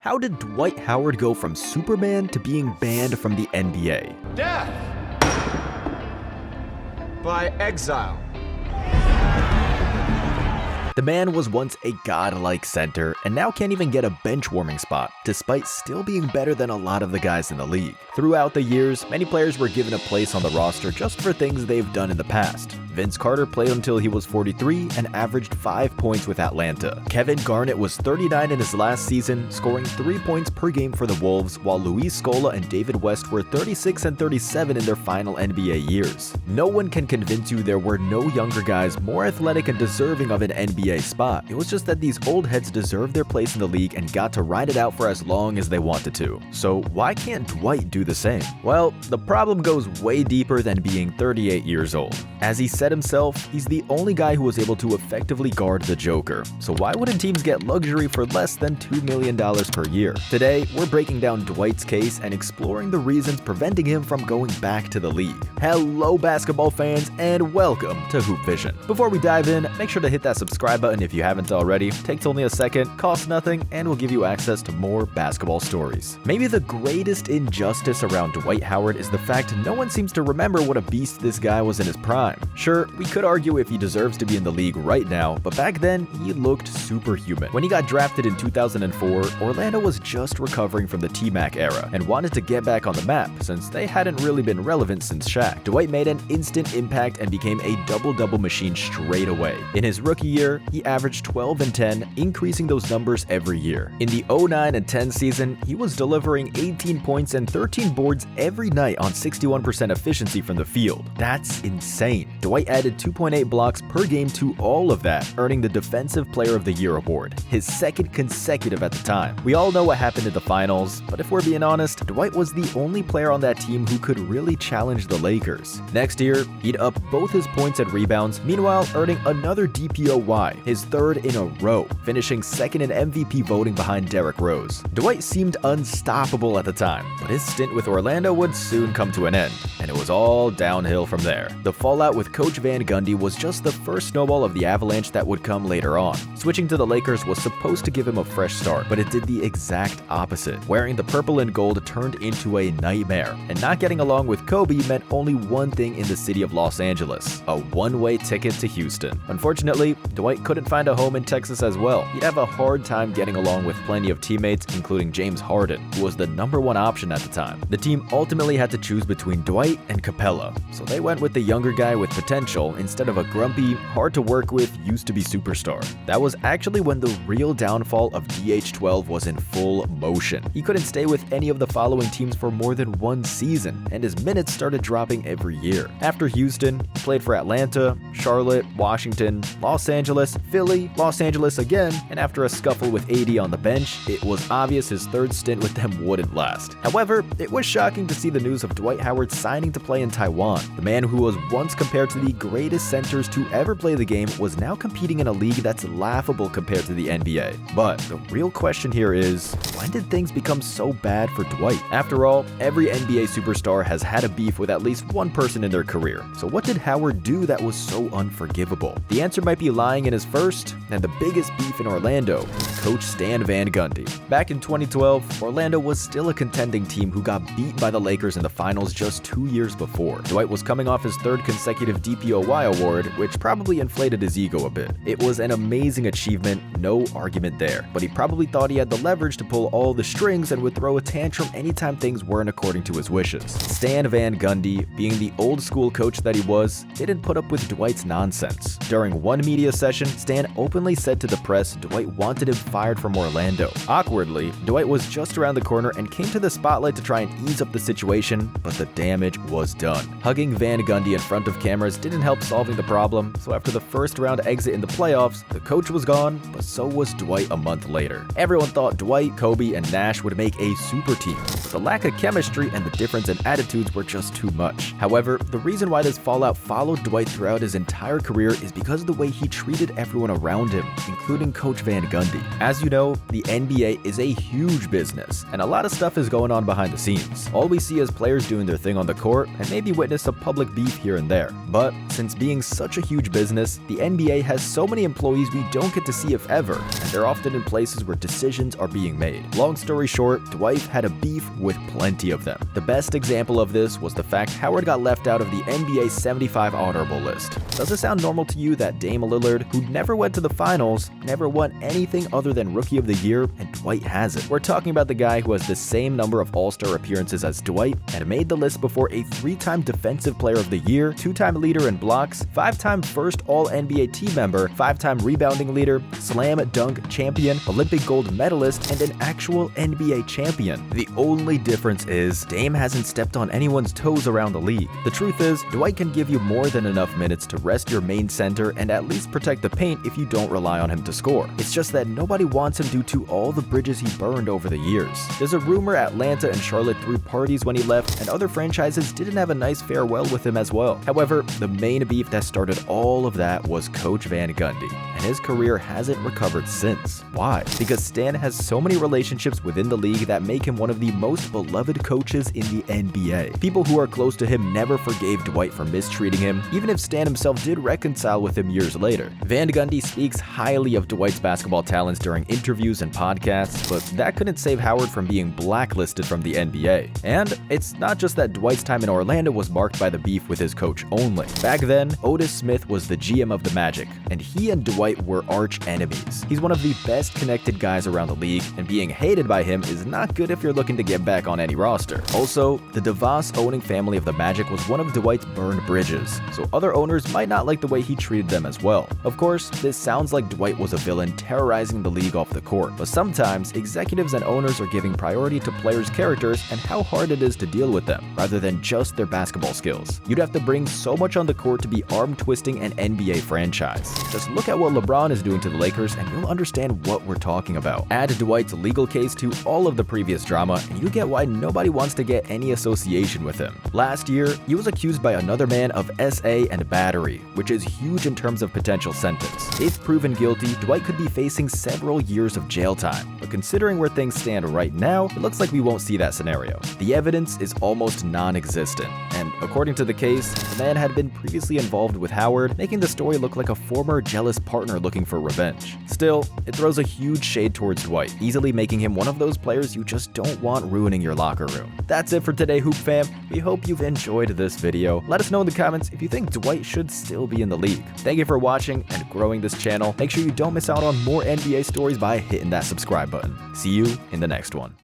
How did Dwight Howard go from Superman to being banned from the NBA? Death by exile. The man was once a godlike center and now can't even get a bench warming spot, despite still being better than a lot of the guys in the league. Throughout the years, many players were given a place on the roster just for things they've done in the past. Vince Carter played until he was 43 and averaged 5 points with Atlanta. Kevin Garnett was 39 in his last season, scoring 3 points per game for the Wolves, while Luis Scola and David West were 36 and 37 in their final NBA years. No one can convince you there were no younger guys more athletic and deserving of an NBA spot. It was just that these old heads deserved their place in the league and got to ride it out for as long as they wanted to. So why can't Dwight do the same? Well, the problem goes way deeper than being 38 years old. As he said himself, he's the only guy who was able to effectively guard the Joker. So why wouldn't teams get luxury for less than $2 million per year? Today, we're breaking down Dwight's case and exploring the reasons preventing him from going back to the league. Hello basketball fans, and welcome to Hoop Vision. Before we dive in, make sure to hit that subscribe button if you haven't already. Takes only a second, costs nothing, and will give you access to more basketball stories. Maybe the greatest injustice around Dwight Howard is the fact no one seems to remember what a beast this guy was in his prime. Sure, we could argue if he deserves to be in the league right now, but back then, he looked superhuman. When he got drafted in 2004, Orlando was just recovering from the T-Mac era and wanted to get back on the map since they hadn't really been relevant since Shaq. Dwight made an instant impact and became a double-double machine straight away. In his rookie year, he averaged 12 and 10, increasing those numbers every year. In the 09 and 10 season, he was delivering 18 points and 13 boards every night on 61% efficiency from the field. That's insane. Dwight added 2.8 blocks per game to all of that, earning the Defensive Player of the Year award, his second consecutive at the time. We all know what happened in the finals, but if we're being honest, Dwight was the only player on that team who could really challenge the Lakers. Next year, he'd up both his points and rebounds, meanwhile earning another DPOY, his third in a row, finishing second in MVP voting behind Derrick Rose. Dwight seemed unstoppable at the time, but his stint with Orlando would soon come to an end, and it was all downhill from there. The fallout with Coach Van Gundy was just the first snowball of the avalanche that would come later on. Switching to the Lakers was supposed to give him a fresh start, but it did the exact opposite. Wearing the purple and gold turned into a nightmare, and not getting along with Kobe meant only one thing in the city of Los Angeles: a one-way ticket to Houston. Unfortunately, Dwight couldn't find a home in Texas as well. He'd have a hard time getting along with plenty of teammates, including James Harden, who was the #1 option at the time. The team ultimately had to choose between Dwight and Capella, so they went with the younger guy with potential instead of a grumpy, hard to work with, used-to-be superstar. That was actually when the real downfall of DH12 was in full motion. He couldn't stay with any of the following teams for more than one season, and his minutes started dropping every year. After Houston, he played for Atlanta, Charlotte, Washington, Los Angeles, Philly, Los Angeles again, and after a scuffle with AD on the bench, it was obvious his third stint with them wouldn't last. However, it was shocking to see the news of Dwight Howard signing to play in Taiwan. The man who was once compared to the greatest centers to ever play the game was now competing in a league that's laughable compared to the NBA. But the real question here is, when did things become so bad for Dwight? After all, every NBA superstar has had a beef with at least one person in their career. So what did Howard do that was so unforgivable? The answer might be lying in his first and the biggest beef in Orlando, Coach Stan Van Gundy. Back in 2012, Orlando was still a contending team who got beat by the Lakers in the finals just 2 years before. Dwight was coming off his third consecutive DPOY award, which probably inflated his ego a bit. It was an amazing achievement, no argument there, but he probably thought he had the leverage to pull all the strings and would throw a tantrum anytime things weren't according to his wishes. Stan Van Gundy, being the old school coach that he was, didn't put up with Dwight's nonsense. During one media session, Stan openly said to the press Dwight wanted him fired from Orlando. Awkwardly, Dwight was just around the corner and came to the spotlight to try and ease up the situation, but the damage was done. Hugging Van Gundy in front of cameras didn't help solving the problem, so after the first round exit in the playoffs, the coach was gone, but so was Dwight a month later. Everyone thought Dwight, Kobe, and Nash would make a super team, but the lack of chemistry and the difference in attitudes were just too much. However, the reason why this fallout followed Dwight throughout his entire career is because of the way he treated everyone around him, including Coach Van Gundy. As you know, the NBA is a huge business, and a lot of stuff is going on behind the scenes. All we see is players doing their thing on the court and maybe witness a public beef here and there. But since being such a huge business, the NBA has so many employees we don't get to see if ever, and they're often in places where decisions are being made. Long story short, Dwight had a beef with plenty of them. The best example of this was the fact Howard got left out of the NBA 75 honorable list. Does it sound normal to you that Dame Lillard, who never went to the finals, never won anything other than Rookie of the Year, and Dwight has it? We're talking about the guy who has the same number of All-Star appearances as Dwight and made the list before a 3-time Defensive Player of the Year, 2-time leader in blocks, 5-time first All-NBA team member, 5-time rebounding leader, slam dunk champion, Olympic gold medalist, and an actual NBA champion. The only difference is Dame hasn't stepped on anyone's toes around the league. The truth is, Dwight can give you more than enough minutes to rest your main center and at least protect the paint if you don't rely on him to score. It's just that nobody wants him due to all the bridges he burned over the years. There's a rumor Atlanta and Charlotte threw parties when he left, and other franchises didn't have a nice farewell with him as well. However, the main beef that started all of that was Coach Van Gundy, and his career hasn't recovered since. Why? Because Stan has so many relationships within the league that make him one of the most beloved coaches in the NBA. People who are close to him never forgave Dwight for mistreating him, even if Stan himself did reconcile with him years later. Van Gundy speaks highly of Dwight's basketball talents during interviews and podcasts, but that couldn't save Howard from being blacklisted from the NBA. And it's not just that Dwight's time in Orlando was marked by the beef with his coach only. Back then, Otis Smith was the GM of the Magic, and he and Dwight were arch enemies. He's one of the best connected guys around the league, and being hated by him is not good if you're looking to get back on any roster. Also, the DeVos owning family of the Magic was one of Dwight's burned bridges, so other owners might not like the way he treated them as well. Of course, this sounds like Dwight was a villain terrorizing the league off the court, but sometimes executives and owners are giving priority to players' characters and how hard it is to deal with them, rather than just their basketball skills. You'd have to bring so much on the court to be arm-twisting an NBA franchise. Just look at what LeBron is doing to the Lakers and you'll understand what we're talking about. Add Dwight's legal case to all of the previous drama and you get why nobody wants to get any association with him. Last year, he was accused by another man of SA and battery, which is huge in terms of potential sentence. If proven guilty, Dwight could be facing several years of jail time, but considering where things stand right now, it looks like we won't see that scenario. The evidence is almost non-existent, and according to the case, the man had been previously involved with Howard, making the story look like a former jealous partner looking for revenge. Still, it throws a huge shade towards Dwight, easily making him one of those players you just don't want ruining your locker room. That's it for today, Hoop Fam. We hope you've enjoyed this video. Let us know in the comments if you think Dwight should still be in the league. Thank you for watching and growing this channel. Make sure you don't miss out on more NBA stories by hitting that subscribe button. See you in the next one.